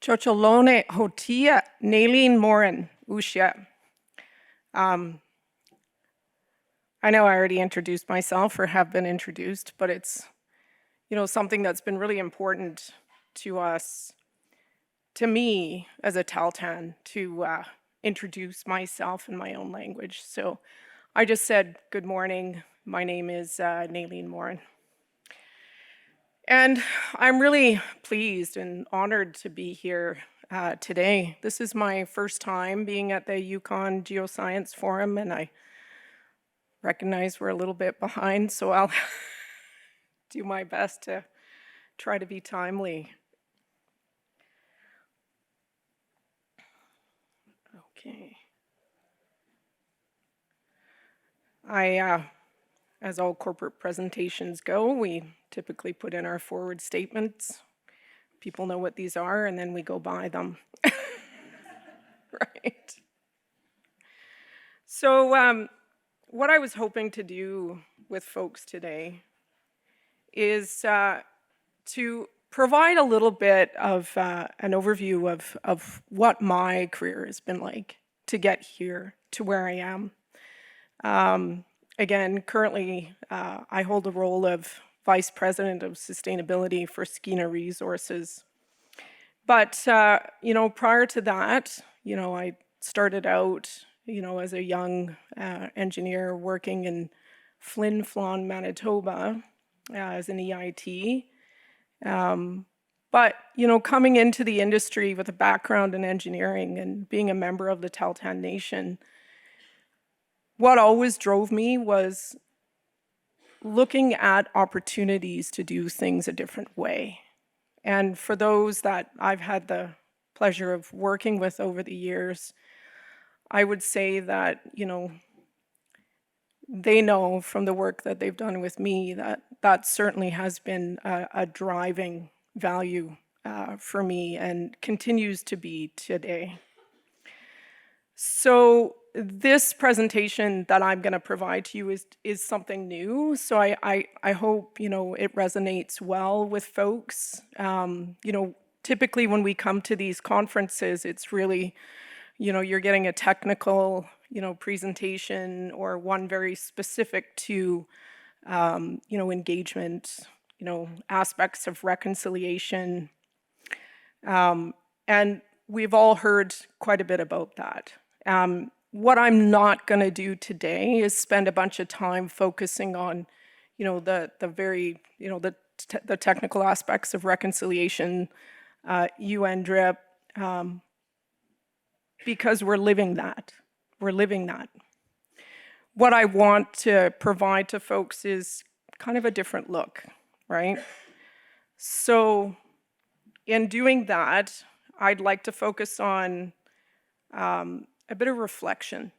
Chocholone Hotia Nalaine Morin Ushia. I know I already introduced myself or have been introduced, but it's something that's been really important to us, to me as a Tahltan, to introduce myself in my own language. So I just said, good morning, my name is Nalaine Morin. And I'm really pleased and honored to be here today. This is my first time being at the Yukon Geoscience Forum, and I recognize we're a little bit behind, so I'll do my best to try to be timely. Okay. As all corporate presentations go, we typically put in our forward statements. People know what these are, and then we go by them. Right. So what I was hoping to do with folks today is to provide a little bit of an overview of what my career has been like to get here to where I am. Again, currently I hold the role of Vice President of Sustainability for Skeena Resources. But, prior to that, I started out, as a young engineer working in Flin Flon, Manitoba as an EIT. But, coming into the industry with a background in engineering and being a member of the Tahltan Nation, what always drove me was looking at opportunities to do things a different way. And for those that I've had the pleasure of working with over the years, I would say that, they know from the work that they've done with me that that certainly has been a driving value for me and continues to be today. So this presentation that I'm going to provide to you is something new. So I hope, it resonates well with folks. Typically when we come to these conferences, it's really, you're getting a technical, presentation or one very specific to, engagement, aspects of reconciliation. And we've all heard quite a bit about that. What I'm not going to do today is spend a bunch of time focusing on, the very, the technical aspects of reconciliation, UN DRIP, because we're living that. We're living that. What I want to provide to folks is kind of a different look, right? So in doing that, I'd like to focus on a bit of reflection,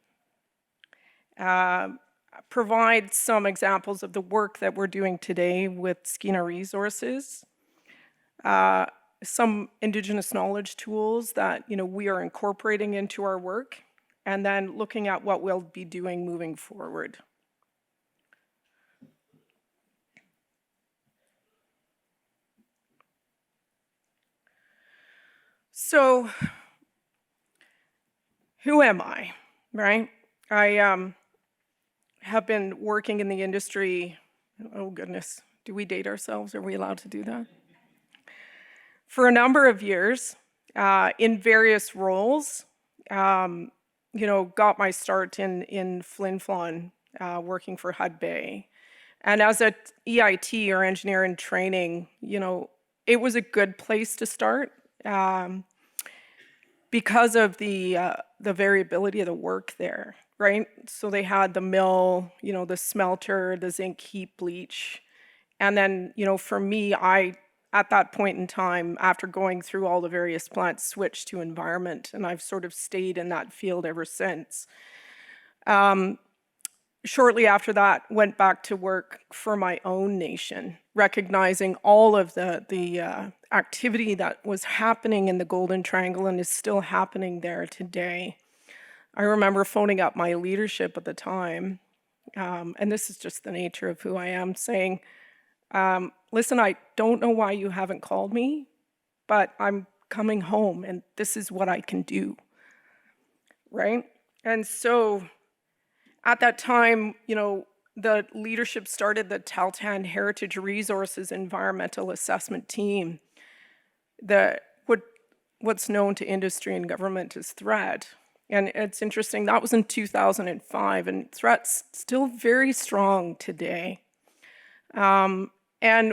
provide some examples of the work that we're doing today with Skeena Resources, some Indigenous knowledge tools that we are incorporating into our work, and then looking at what we'll be doing moving forward. So, who am I, right? I have been working in the industry, oh goodness, do we date ourselves? Are we allowed to do that? For a number of years, in various roles, got my start in Flin Flon, working for Hudbay. And as an EIT, or engineer in training, it was a good place to start. Because of the variability of the work there, right? So they had the mill, the smelter, the zinc heap bleach. And then, for me, I, at that point in time, after going through all the various plants, switched to environment, and I've sort of stayed in that field ever since. Shortly after that, went back to work for my own nation, recognizing all of the activity that was happening in the Golden Triangle and is still happening there today. I remember phoning up my leadership at the time, and this is just the nature of who I am, saying, listen, I don't know why you haven't called me, but I'm coming home, and this is what I can do, right? And so at that time, the leadership started the Tahltan Heritage Resources Environmental Assessment Team, what's known to industry and government as THREAD. And it's interesting, that was in 2005, and THREAD's still very strong today. And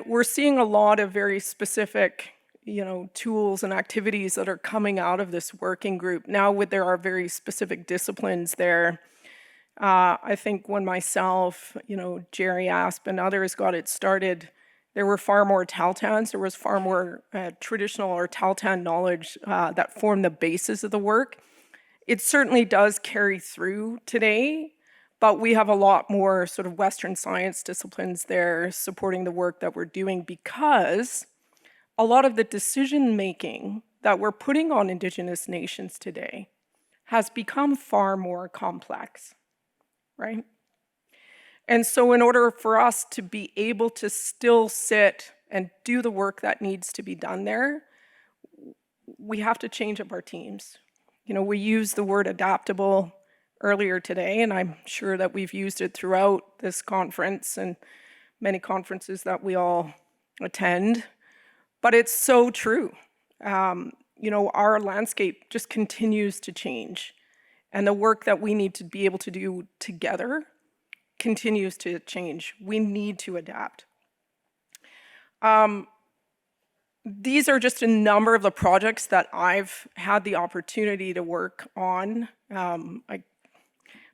we're seeing a lot of very specific, tools and activities that are coming out of this working group. Now, there are very specific disciplines there. I think when myself, Jerry Asp and others got it started, there were far more Tahltans. There was far more traditional or Tahltan knowledge that formed the basis of the work. It certainly does carry through today, but we have a lot more sort of Western science disciplines there supporting the work that we're doing, because a lot of the decision-making that we're putting on Indigenous nations today has become far more complex, right? And so in order for us to be able to still sit and do the work that needs to be done there, we have to change up our teams. We used the word adaptable earlier today, and I'm sure that we've used it throughout this conference and many conferences that we all attend, but it's so true. Our landscape just continues to change, and the work that we need to be able to do together continues to change. We need to adapt. These are just a number of the projects that I've had the opportunity to work on. I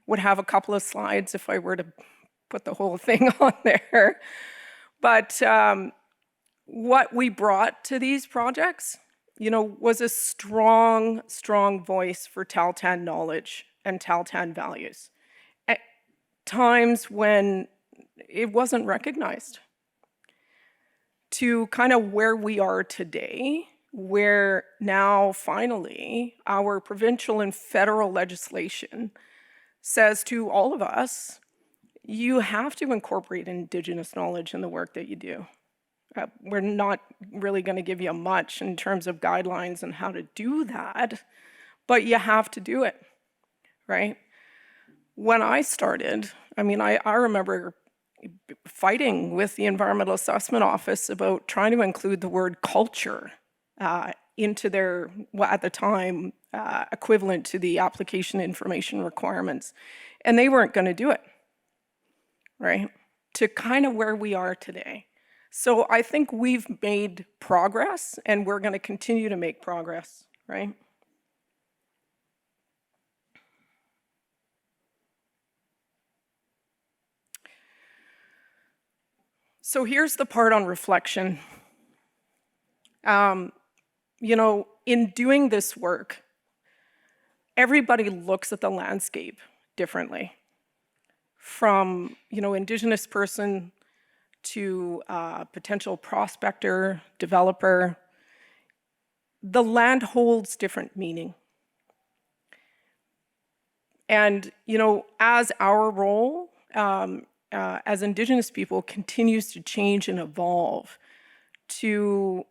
would have a couple of slides if I were to put the whole thing on there. But what we brought to these projects, was a strong, strong voice for Tahltan knowledge and Tahltan values at times when it wasn't recognized. To kind of where we are today, where now finally our provincial and federal legislation says to all of us, you have to incorporate Indigenous knowledge in the work that you do. We're not really going to give you much in terms of guidelines on how to do that, but you have to do it, right? When I started, I remember fighting with the Environmental Assessment Office about trying to include the word culture into their, at the time, equivalent to the application information requirements. And they weren't going to do it, right? To kind of where we are today. So I think we've made progress, and we're going to continue to make progress, right? So here's the part on reflection. In doing this work, everybody looks at the landscape differently. From, Indigenous person to potential prospector, developer, the land holds different meaning. And, as our role, as Indigenous people continues to change and evolve to,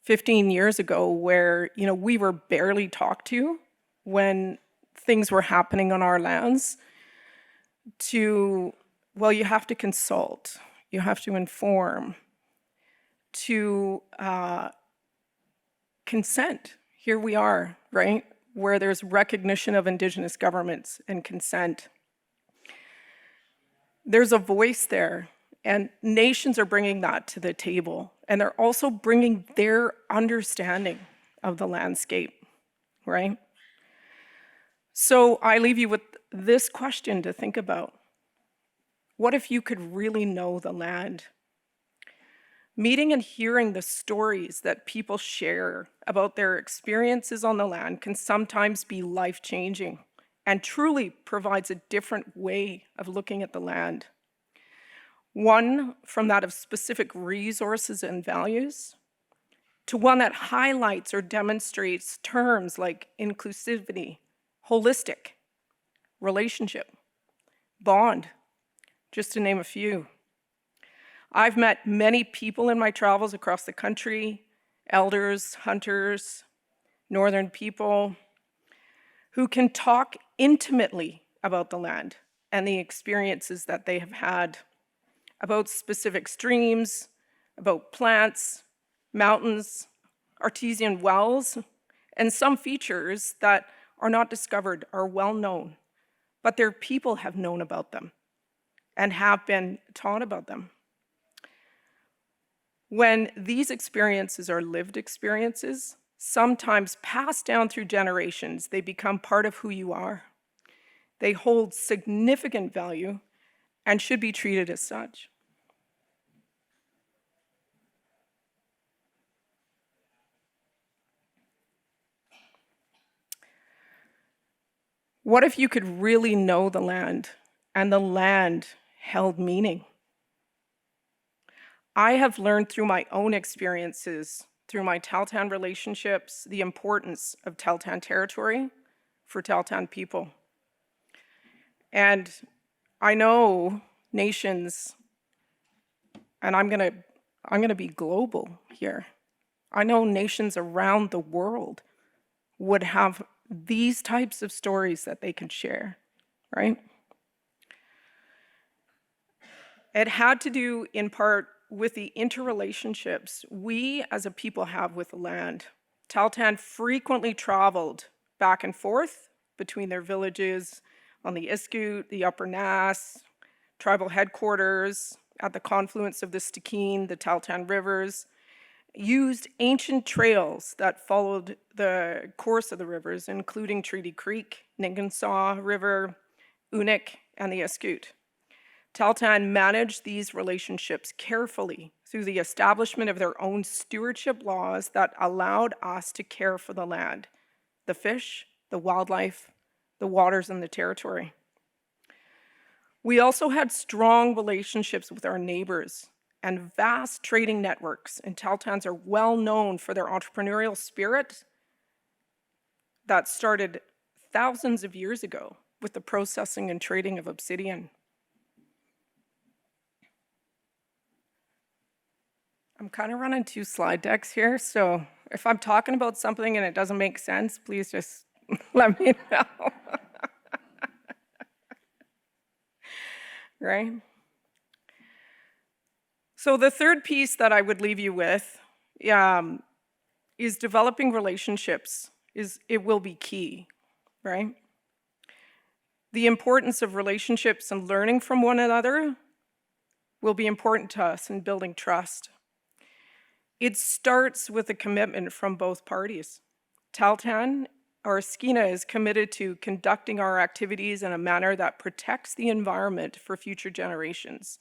15 years ago where, we were barely talked to when things were happening on our lands, to, well, you have to consult, you have to inform, to consent. Here we are, right? Where there's recognition of Indigenous governments and consent. There's a voice there, and nations are bringing that to the table, and they're also bringing their understanding of the landscape, right? So I leave you with this question to think about. What if you could really know the land? Meeting and hearing the stories that people share about their experiences on the land can sometimes be life-changing and truly provides a different way of looking at the land. One from that of specific resources and values, to one that highlights or demonstrates terms like inclusivity, holistic, relationship, bond, just to name a few. I've met many people in my travels across the country elders, hunters, northern people, who can talk intimately about the land and the experiences that they have had, about specific streams, about plants, mountains, artesian wells, and some features that are not discovered are well known, but their people have known about them and have been taught about them. When these experiences are lived experiences, sometimes passed down through generations, they become part of who you are. They hold significant value and should be treated as such. What if you could really know the land and the land held meaning? I have learned through my own experiences, through my Tahltan relationships, the importance of Tahltan territory for Tahltan people. And I know nations, and I'm gonna be global here. I know nations around the world would have these types of stories that they can share, right? It had to do in part with the interrelationships we as a people have with the land. Tahltan frequently traveled back and forth between their villages on the Iskoot, the Upper Nass, tribal headquarters at the confluence of the Stikine, the Tahltan rivers, used ancient trails that followed the course of the rivers, including Treaty Creek, Ningensaw River, Unik, and the Iskoot. Tahltan managed these relationships carefully through the establishment of their own stewardship laws that allowed us to care for the land, the fish, the wildlife, the waters, and the territory. We also had strong relationships with our neighbors and vast trading networks, and Tahltans are well known for their entrepreneurial spirit that started thousands of years ago with the processing and trading of obsidian. I'm kind of running 2 slide decks here, so if I'm talking about something and it doesn't make sense, please just let me know. Right? So the third piece that I would leave you with is developing relationships. It will be key, right? The importance of relationships and learning from one another will be important to us in building trust. It starts with a commitment from both parties. Tahltan, or Skeena, is committed to conducting our activities in a manner that protects the environment for future generations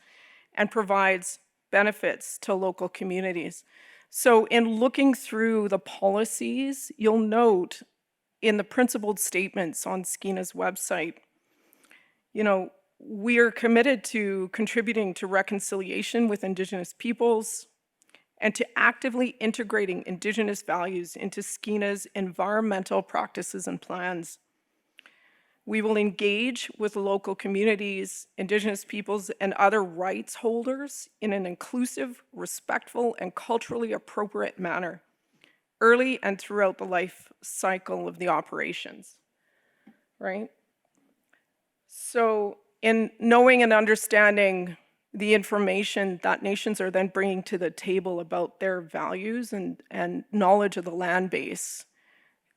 and provides benefits to local communities. So in looking through the policies, you'll note in the principled statements on Skeena's website, we are committed to contributing to reconciliation with Indigenous peoples and to actively integrating Indigenous values into Skeena's environmental practices and plans. We will engage with local communities, Indigenous peoples, and other rights holders in an inclusive, respectful, and culturally appropriate manner, early and throughout the life cycle of the operations, right? So in knowing and understanding the information that nations are then bringing to the table about their values and knowledge of the land base,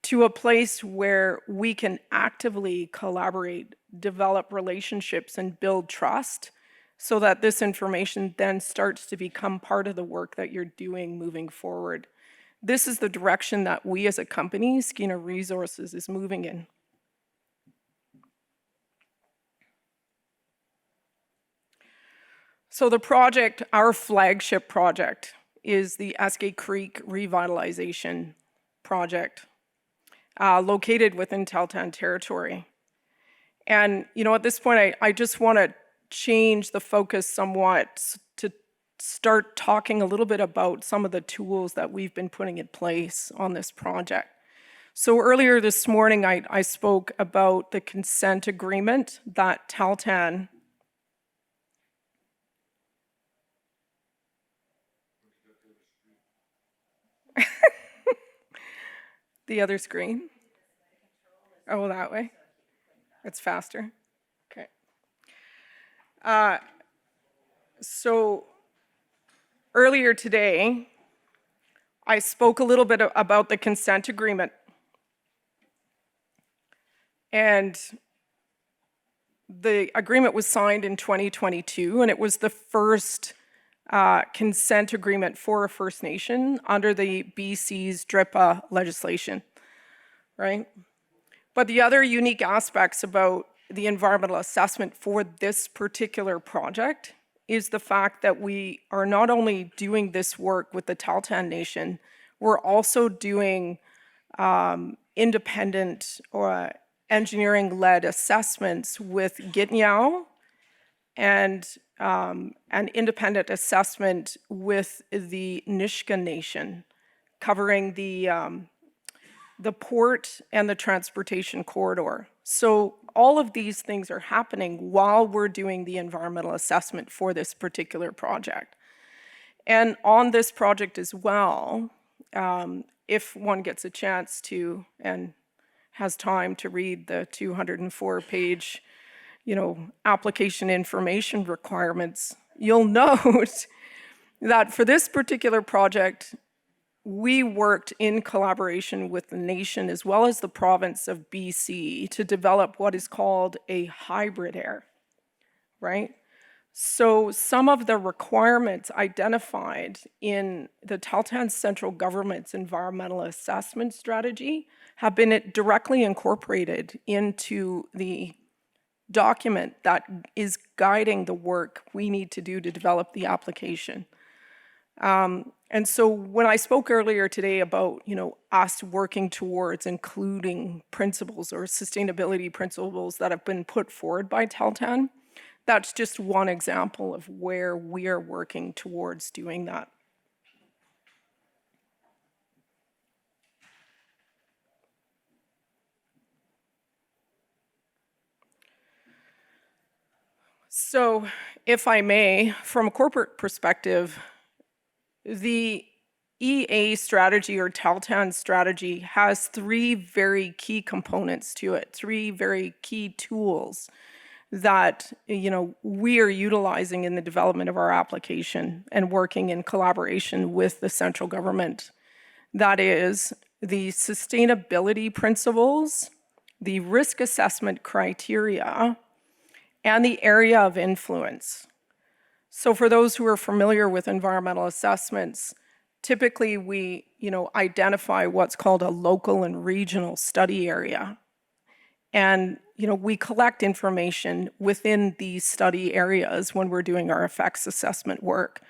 to a place where we can actively collaborate, develop relationships, and build trust so that this information then starts to become part of the work that you're doing moving forward. This is the direction that we as a company, Skeena Resources, is moving in. So the project, our flagship project, is the Eskay Creek Revitalization Project, located within Tahltan territory. And at this point, I just want to change the focus somewhat to start talking a little bit about some of the tools that we've been putting in place on this project. So earlier this morning, I spoke about the consent agreement that Tahltan the other screen? Oh, that way? It's faster? Okay. So earlier today, I spoke a little bit about the consent agreement. And the agreement was signed in 2022, and it was the first consent agreement for a First Nation under the BC's DRIPA legislation, right? But the other unique aspects about the environmental assessment for this particular project is the fact that we are not only doing this work with the Tahltan Nation, we're also doing independent or engineering-led assessments with Gitnyao and an independent assessment with the Nisga'a Nation, covering the port and the transportation corridor. So all of these things are happening while we're doing the environmental assessment for this particular project. And on this project as well, if one gets a chance to and has time to read the 204-page, application information requirements, you'll note that for this particular project, we worked in collaboration with the nation as well as the province of BC to develop what is called a hybrid air, right? So some of the requirements identified in the Tahltan central government's environmental assessment strategy have been directly incorporated into the document that is guiding the work we need to do to develop the application. And so when I spoke earlier today about, us working towards including principles or sustainability principles that have been put forward by Tahltan, that's just one example of where we are working towards doing that. So, if I may, from a corporate perspective, the EA strategy or Tahltan strategy has three very key components to it, three very key tools that we are utilizing in the development of our application and working in collaboration with the central government. That is the sustainability principles, the risk assessment criteria, and the area of influence. So for those who are familiar with environmental assessments, typically we identify what's called a local and regional study area. And we collect information within these study areas when we're doing our effects assessment work.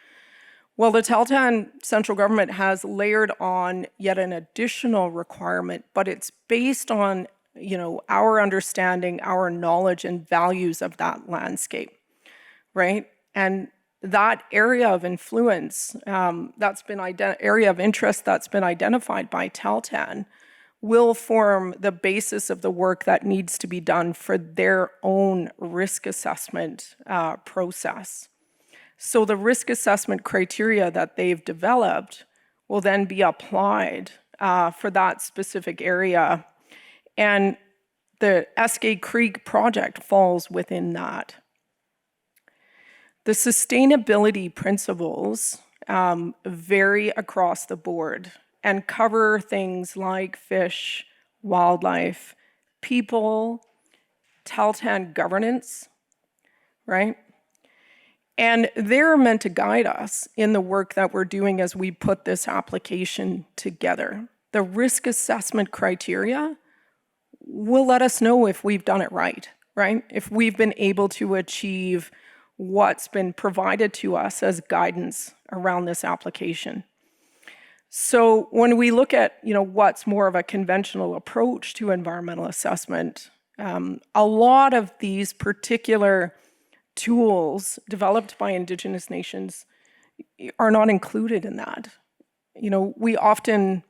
Well, the Tahltan central government has layered on yet an additional requirement, but it's based on our understanding, our knowledge and values of that landscape, right? And that area of influence, area of interest that's been identified by Tahltan will form the basis of the work that needs to be done for their own risk assessment process. So the risk assessment criteria that they've developed will then be applied for that specific area. And the Eskay Creek project falls within that. The sustainability principles vary across the board and cover things like fish, wildlife, people, Tahltan governance, right? And they're meant to guide us in the work that we're doing as we put this application together. The risk assessment criteria will let us know if we've done it right? If we've been able to achieve what's been provided to us as guidance around this application. So when we look at, what's more of a conventional approach to environmental assessment, a lot of these particular tools developed by Indigenous nations are not included in that. We often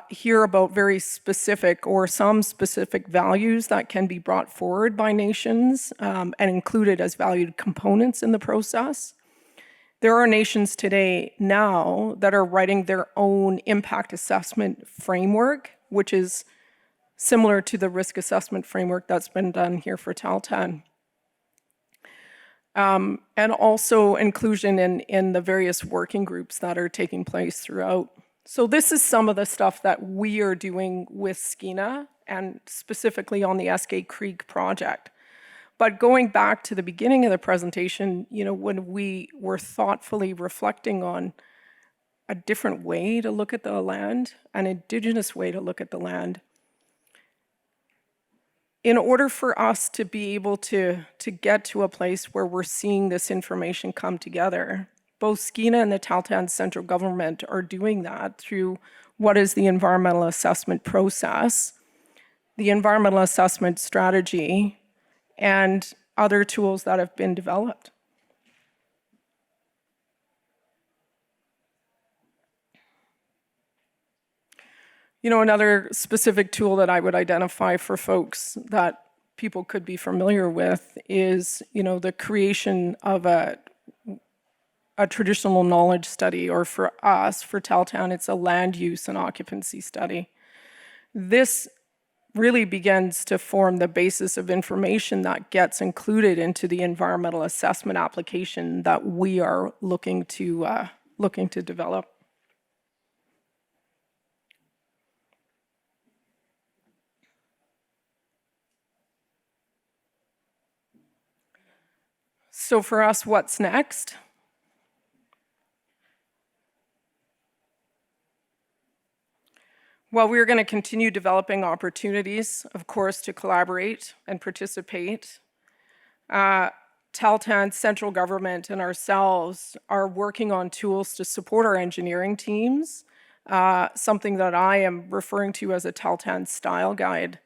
hear about very specific or some specific values that can be brought forward by nations and included as valued components in the process. There are nations today now that are writing their own impact assessment framework which is similar to the risk assessment framework that's been done here for Tahltan. And also inclusion in the various working groups that are taking place throughout. So this is some of the stuff that we are doing with Skeena and specifically on the Eskay Creek project. But going back to the beginning of the presentation, when we were thoughtfully reflecting on a different way to look at the land, an Indigenous way to look at the land, in order for us to be able to get to a place where we're seeing this information come together, both Skeena and the Tahltan central government are doing that through what is the environmental assessment process, the environmental assessment strategy, and other tools that have been developed. Another specific tool that I would identify for folks that people could be familiar with is, the creation of a traditional knowledge study, or for us, for Tahltan, it's a land use and occupancy study. This really begins to form the basis of information that gets included into the environmental assessment application that we are looking to develop. So for us, what's next? Well, we're going to continue developing opportunities, of course, to collaborate and participate. Tahltan, central government, and ourselves are working on tools to support our engineering teams, something that I am referring to as a Tahltan style guide.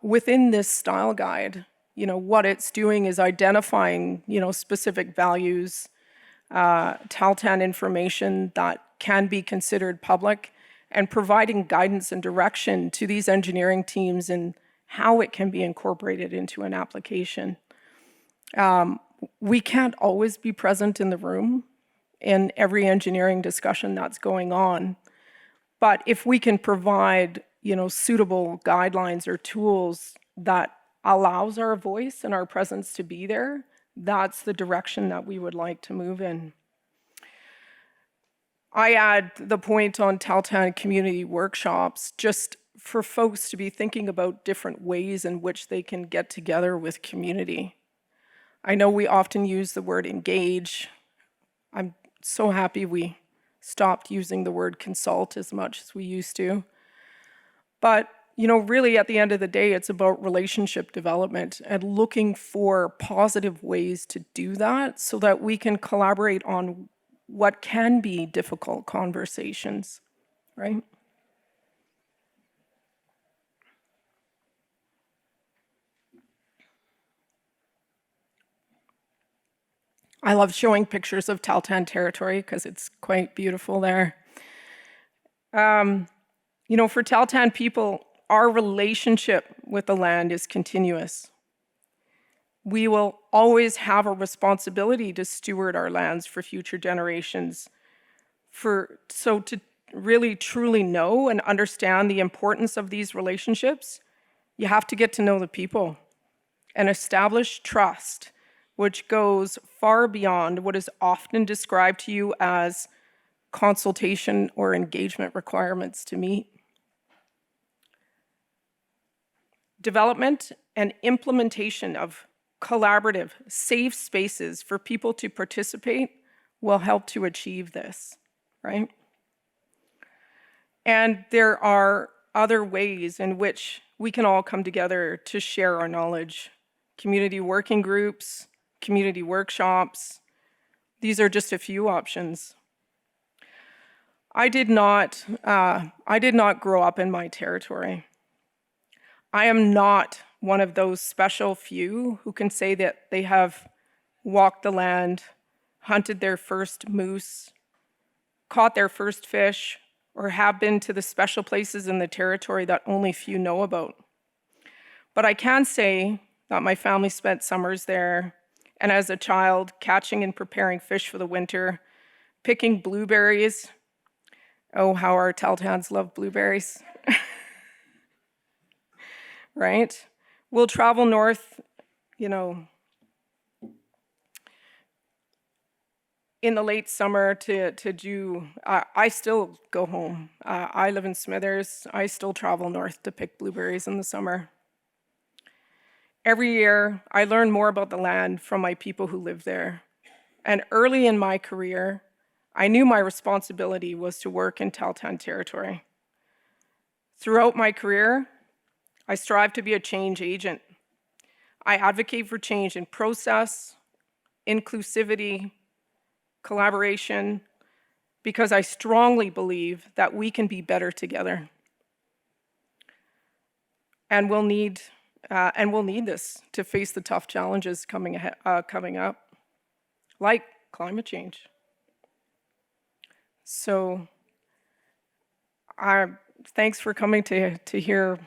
Within this style guide, what it's doing is identifying, specific values, Tahltan information that can be considered public, and providing guidance and direction to these engineering teams in how it can be incorporated into an application. We can't always be present in the room in every engineering discussion that's going on, but if we can provide, suitable guidelines or tools that allows our voice and our presence to be there, that's the direction that we would like to move in. I add the point on Tahltan community workshops just for folks to be thinking about different ways in which they can get together with community. I know we often use the word engage. I'm so happy we stopped using the word consult as much as we used to. But really at the end of the day, it's about relationship development and looking for positive ways to do that so that we can collaborate on what can be difficult conversations, right? I love showing pictures of Tahltan territory because it's quite beautiful there. For Tahltan people, our relationship with the land is continuous. We will always have a responsibility to steward our lands for future generations. So to really truly know and understand the importance of these relationships, you have to get to know the people and establish trust, which goes far beyond what is often described to you as consultation or engagement requirements to meet. Development and implementation of collaborative, safe spaces for people to participate will help to achieve this, right? And there are other ways in which we can all come together to share our knowledge. Community working groups, community workshops. These are just a few options. I did not grow up in my territory. I am not one of those special few who can say that they have walked the land, hunted their first moose, caught their first fish, or have been to the special places in the territory that only few know about. But I can say that my family spent summers there, and as a child, catching and preparing fish for the winter, picking blueberries, Oh, how our Tahltans love blueberries, right? We'll travel north, you know, in the late summer to do, I still go home. I live in Smithers. I still travel north to pick blueberries in the summer. Every year, I learn more about the land from my people who live there. And early in my career, I knew my responsibility was to work in Tahltan territory. Throughout my career, I strive to be a change agent. I advocate for change in process, inclusivity, collaboration, because I strongly believe that we can be better together. And we'll need this to face the tough challenges coming up, like climate change. So, thanks for coming to hear,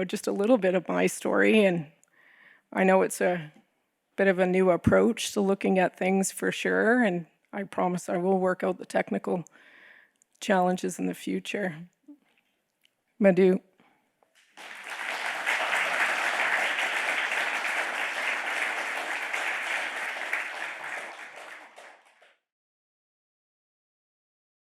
just a little bit of my story. And I know it's a bit of a new approach to looking at things for sure. And I promise I will work out the technical challenges in the future. Madhu.